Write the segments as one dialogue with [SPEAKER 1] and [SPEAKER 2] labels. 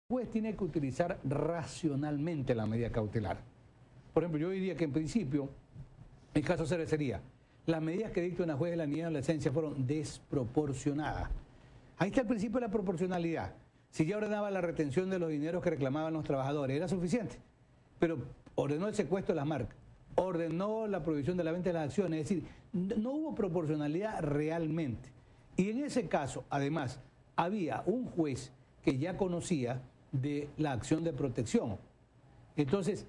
[SPEAKER 1] juez tiene que utilizar racionalmente la medida cautelar. Por ejemplo, yo diría que en principio, el caso sería, las medidas que dictó una juez de la niñez y adolescencia fueron desproporcionadas. Ahí está el principio de la proporcionalidad. Si ya ordenaba la retención de los dineros que reclamaban los trabajadores, era suficiente. Pero ordenó el secuestro de las marcas, ordenó la prohibición de la venta de las acciones, es decir, no hubo proporcionalidad realmente. Y en ese caso, además, había un juez que ya conocía de la acción de protección. Entonces,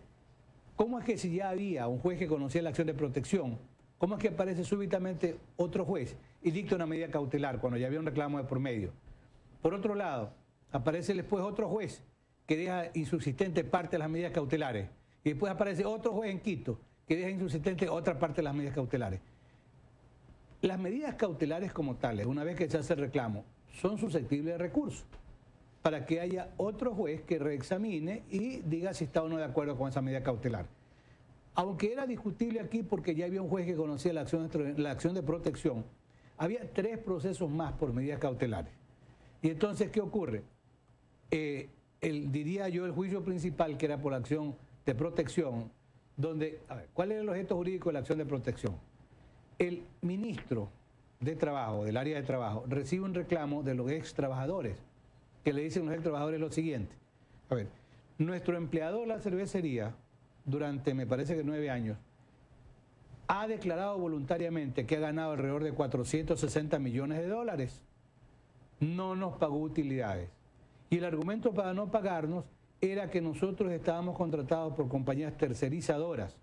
[SPEAKER 1] ¿cómo es que si ya había un juez que conocía la acción de protección, cómo es que aparece súbitamente otro juez y dicta una medida cautelar cuando ya había un reclamo de por medio? Por otro lado, aparece después otro juez que deja insubsistente parte de las medidas cautelares. Y después aparece otro juez en Quito que deja insubsistente otra parte de las medidas cautelares. Las medidas cautelares como tales, una vez que se hace el reclamo, son susceptibles de recurso, para que haya otro juez que reexamine y diga si está o no de acuerdo con esa medida cautelar. Aunque era discutible aquí porque ya había un juez que conocía la acción de protección, había 3 procesos más por medidas cautelares. Y entonces, ¿qué ocurre? Diría yo, el juicio principal, que era por la acción de protección, donde, a ver, ¿cuál era el objeto jurídico de la acción de protección? El ministro de Trabajo, del área de trabajo, recibe un reclamo de los ex trabajadores, que le dicen los ex trabajadores lo siguiente: a ver, nuestro empleador de la cervecería, durante me parece que 9 años, ha declarado voluntariamente que ha ganado alrededor de 460 millones de dólares. No nos pagó utilidades. Y el argumento para no pagarnos era que nosotros estábamos contratados por compañías tercerizadoras.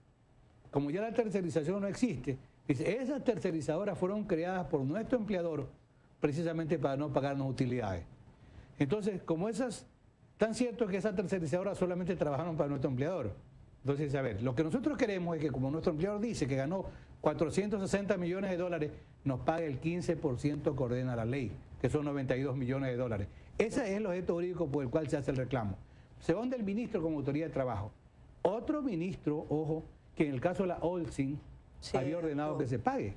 [SPEAKER 1] Como ya la tercerización no existe, dice, esas tercerizadoras fueron creadas por nuestro empleador precisamente para no pagarnos utilidades. Entonces, como esas, tan cierto es que esas tercerizadoras solamente trabajaron para nuestro empleador. Entonces, a ver, lo que nosotros queremos es que, como nuestro empleador dice que ganó 460 millones de dólares, nos pague el 15% que ordena la ley, que son 92 millones de dólares. Ese es el objeto jurídico por el cual se hace el reclamo. Se va donde el ministro como autoridad de trabajo. Otro ministro, ojo, que en el caso de la Olsin había ordenado que se pague.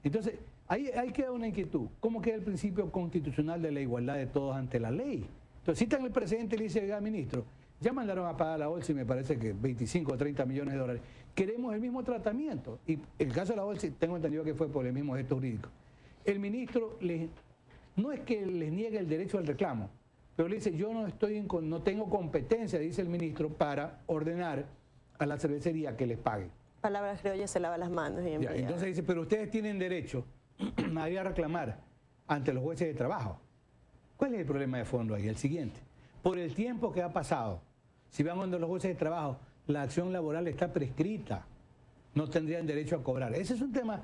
[SPEAKER 1] Entonces, ahí queda una inquietud. ¿Cómo queda el principio constitucional de la igualdad de todos ante la ley? Entonces, citan al presidente y le dice, oiga, ministro, ya mandaron a pagar a la Olsin, me parece que 25 o 30 millones de dólares. Queremos el mismo tratamiento. Y el caso de la Olsin, tengo entendido que fue por el mismo objeto jurídico. El ministro no es que les niegue el derecho al reclamo, pero le dice, yo no tengo competencia, dice el ministro, para ordenar a la cervecería que les pague.
[SPEAKER 2] Palabras criollas, se lava las manos. Y
[SPEAKER 1] ya, entonces dice, pero ustedes tienen derecho a ir a reclamar ante los jueces de trabajo. ¿Cuál es el problema de fondo ahí? El siguiente. Por el tiempo que ha pasado, si van donde los jueces de trabajo, la acción laboral está prescrita. No tendrían derecho a cobrar. Ese es un tema,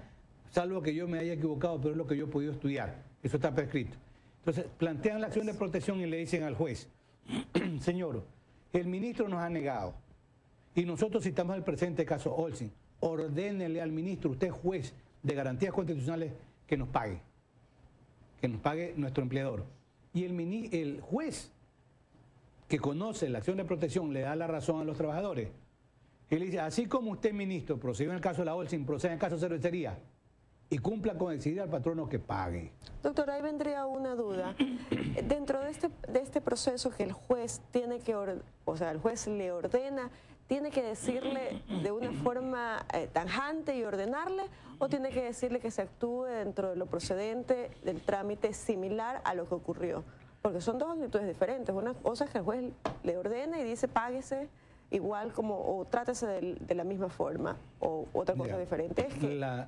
[SPEAKER 1] salvo que yo me haya equivocado, pero es lo que yo he podido estudiar. Eso está prescrito. Entonces, plantean la acción de protección y le dicen al juez, señor, el ministro nos ha negado y nosotros citamos el presente caso Olsin, ordénele al ministro, usted juez de garantías constitucionales, que nos pague nuestro empleador. Y el juez que conoce la acción de protección le da la razón a los trabajadores. Él dice, así como usted, ministro, procedió en el caso de la Olsin, procede en el caso de cervecería, y cumpla con exigir al patrono que pague.
[SPEAKER 2] Doctor, ahí vendría una duda. Dentro de este proceso que el juez tiene que, el juez le ordena, ¿tiene que decirle de una forma tajante y ordenarle, o tiene que decirle que se actúe dentro de lo procedente del trámite similar a lo que ocurrió? Porque son dos actitudes diferentes. Una cosa es que el juez le ordena y dice páguese igual como, o trátese de la misma forma, o otra cosa diferente es que...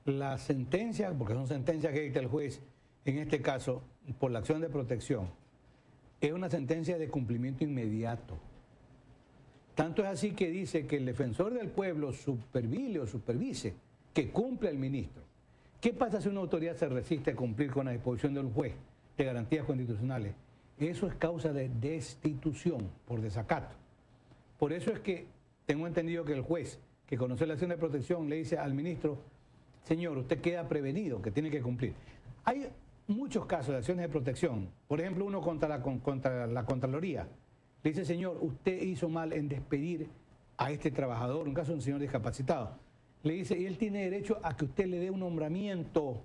[SPEAKER 1] La sentencia, porque son sentencias que dicta el juez, en este caso, por la acción de protección, es una sentencia de cumplimiento inmediato. Tanto es así que dice que el defensor del pueblo supervile o supervise que cumpla el ministro. ¿Qué pasa si una autoridad se resiste a cumplir con la disposición del juez de garantías constitucionales? Eso es causa de destitución por desacato. Por eso es que tengo entendido que el juez que conoce la acción de protección le dice al ministro, señor, usted queda prevenido, que tiene que cumplir. Hay muchos casos de acciones de protección. Por ejemplo, uno contra la Contraloría. Le dice, señor, usted hizo mal en despedir a este trabajador, un caso de un señor discapacitado. Le dice, y él tiene derecho a que usted le dé un nombramiento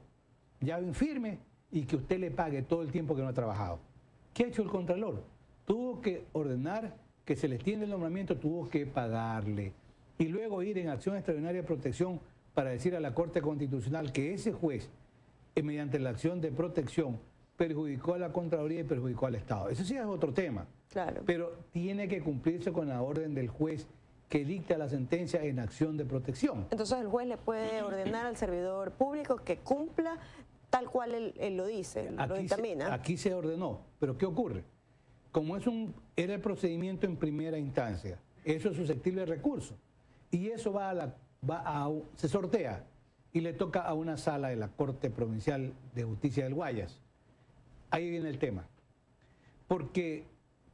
[SPEAKER 1] ya en firme y que usted le pague todo el tiempo que no ha trabajado. ¿Qué ha hecho el Contralor? tuvo que ordenar que se les tiene el nombramiento, tuvo que pagarle. Y luego ir en acción extraordinaria de protección para decir a la Corte Constitucional que ese juez, mediante la acción de protección, perjudicó a la Contraloría y perjudicó al Estado. Eso sí es otro tema.
[SPEAKER 2] Claro.
[SPEAKER 1] Pero tiene que cumplirse con la orden del juez que dicta la sentencia en acción de protección.
[SPEAKER 2] Entonces el juez le puede ordenar al servidor público que cumpla tal cual él lo dice, lo dictamina.
[SPEAKER 1] Aquí se ordenó, pero ¿qué ocurre? Como era el procedimiento en primera instancia, eso es susceptible de recurso. Y eso se sortea y le toca a una sala de la Corte Provincial de Justicia del Guayas. Ahí viene el tema. Porque,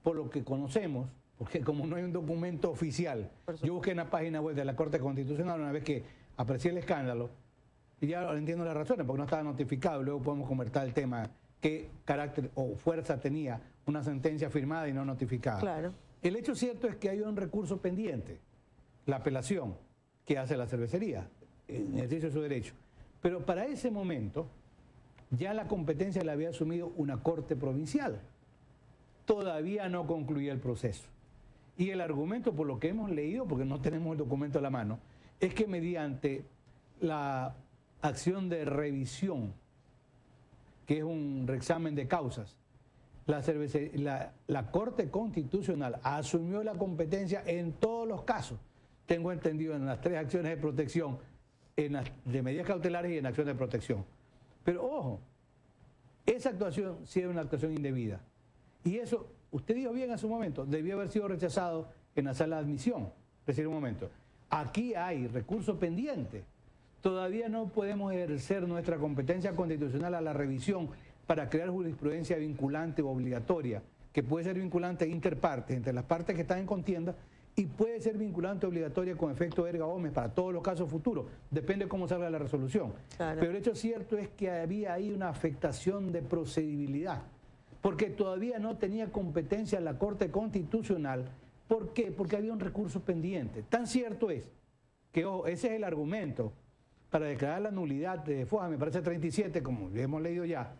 [SPEAKER 1] por lo que conocemos, porque como no hay un documento oficial, yo busqué en la página web de la Corte Constitucional una vez que aprecié el escándalo, y ya entiendo las razones, porque no estaba notificado, y luego podemos conversar el tema, qué carácter o fuerza tenía una sentencia firmada y no notificada.
[SPEAKER 2] Claro.
[SPEAKER 1] El hecho cierto es que hay un recurso pendiente, la apelación que hace la cervecería, en ejercicio de su derecho. Pero para ese momento, ya la competencia la había asumido una Corte Provincial. Todavía no concluía el proceso. Y el argumento, por lo que hemos leído, porque no tenemos el documento a la mano, es que mediante la acción de revisión, que es un reexamen de causas, la Corte Constitucional asumió la competencia en todos los casos, tengo entendido, en las 3 acciones de protección, de medidas cautelares y en acción de protección. Pero ojo, esa actuación sí es una actuación indebida. Y eso, usted dijo bien en su momento, debió haber sido rechazado en la sala de admisión. Es decir, un momento, aquí hay recurso pendiente. Todavía no podemos ejercer nuestra competencia constitucional a la revisión para crear jurisprudencia vinculante o obligatoria, que puede ser vinculante interpartes, entre las partes que están en contienda, y puede ser vinculante obligatoria con efecto erga omnes para todos los casos futuros, depende de cómo salga la resolución.
[SPEAKER 2] Claro.
[SPEAKER 1] Pero el hecho cierto es que había ahí una afectación de procedibilidad, porque todavía no tenía competencia la Corte Constitucional. ¿Por qué? Porque había un recurso pendiente. Tan cierto es que, ojo, ese es el argumento para declarar la nulidad de FOJA, me parece 37, como hemos leído ya,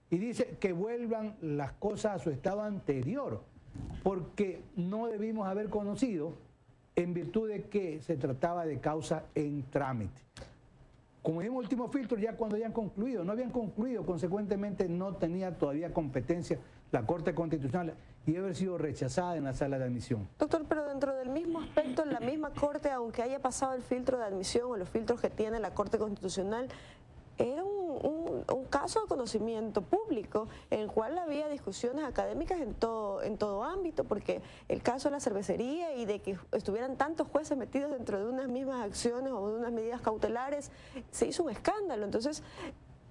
[SPEAKER 1] y dice que vuelvan las cosas a su estado anterior, porque no debimos haber conocido en virtud de que se trataba de causa en trámite. Como dijimos, último filtro, ya cuando hayan concluido, no habían concluido, consecuentemente no tenía todavía competencia la Corte Constitucional y debe haber sido rechazada en la sala de admisión.
[SPEAKER 2] Doctor, pero dentro del mismo aspecto, en la misma Corte, aunque haya pasado el filtro de admisión o los filtros que tiene la Corte Constitucional, era un caso de conocimiento público en el cual había discusiones académicas en todo ámbito, porque el caso de la cervecería y de que estuvieran tantos jueces metidos dentro de unas mismas acciones o de unas medidas cautelares, se hizo un escándalo. Entonces,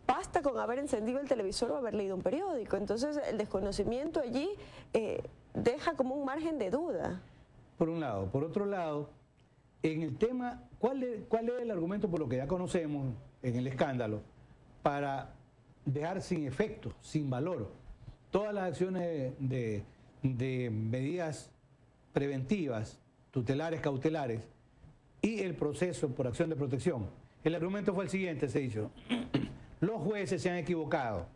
[SPEAKER 2] basta con haber encendido el televisor o haber leído un periódico. Entonces, el desconocimiento allí deja como un margen de duda.
[SPEAKER 1] Por un lado. Por otro lado, en el tema, ¿cuál es el argumento por lo que ya conocemos en el escándalo para dejar sin efecto, sin valor, todas las acciones de medidas preventivas, tutelares, cautelares y el proceso por acción de protección? El argumento fue el siguiente, se dijo: los jueces se han equivocado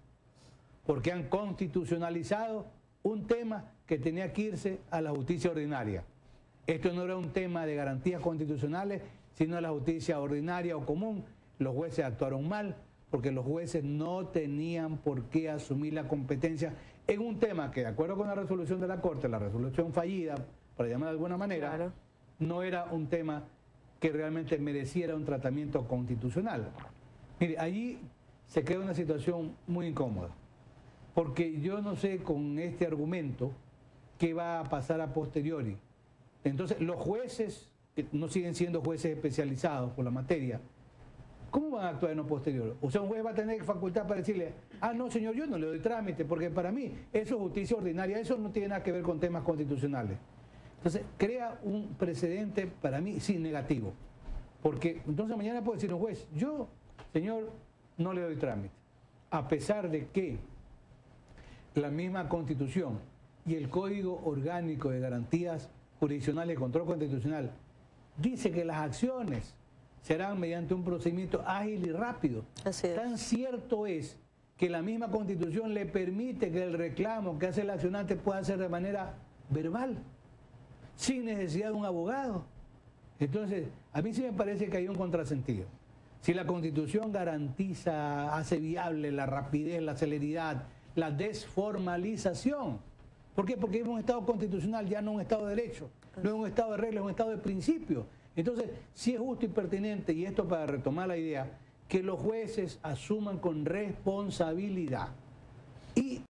[SPEAKER 1] porque han constitucionalizado un tema que tenía que irse a la justicia ordinaria. Esto no era un tema de garantías constitucionales, sino de la justicia ordinaria o común. Los jueces actuaron mal porque los jueces no tenían por qué asumir la competencia en un tema que, de acuerdo con la resolución de la Corte, la resolución fallida, para llamar de alguna manera, claro, no era un tema que realmente mereciera un tratamiento constitucional. Mire, allí se crea una situación muy incómoda, porque yo no sé con este argumento qué va a pasar a posteriori. Entonces, los jueces, que no siguen siendo jueces especializados por la materia, ¿cómo van a actuar en lo posterior? O sea, un juez va a tener facultad para decirle: ah, no, señor, yo no le doy trámite, porque para mí eso es justicia ordinaria, eso no tiene nada que ver con temas constitucionales. Entonces, crea un precedente, para mí, sí, negativo. Porque entonces mañana puede decir un juez: yo, señor, no le doy trámite. A pesar de que la misma Constitución y el Código Orgánico de Garantías Jurisdiccionales y Control Constitucional dice que las acciones serán mediante un procedimiento ágil y rápido.
[SPEAKER 2] Así es.
[SPEAKER 1] Tan cierto es que la misma Constitución le permite que el reclamo que hace el accionante pueda hacer de manera verbal, sin necesidad de un abogado. Entonces, a mí sí me parece que hay un contrasentido. Si la Constitución garantiza, hace viable la rapidez, la celeridad, la desformalización. ¿Por qué? Porque es un Estado constitucional, ya no un Estado de derecho, no es un Estado de reglas, es un Estado de principios. Entonces, sí es justo y pertinente, y esto para retomar la idea, que los jueces asuman con responsabilidad. Y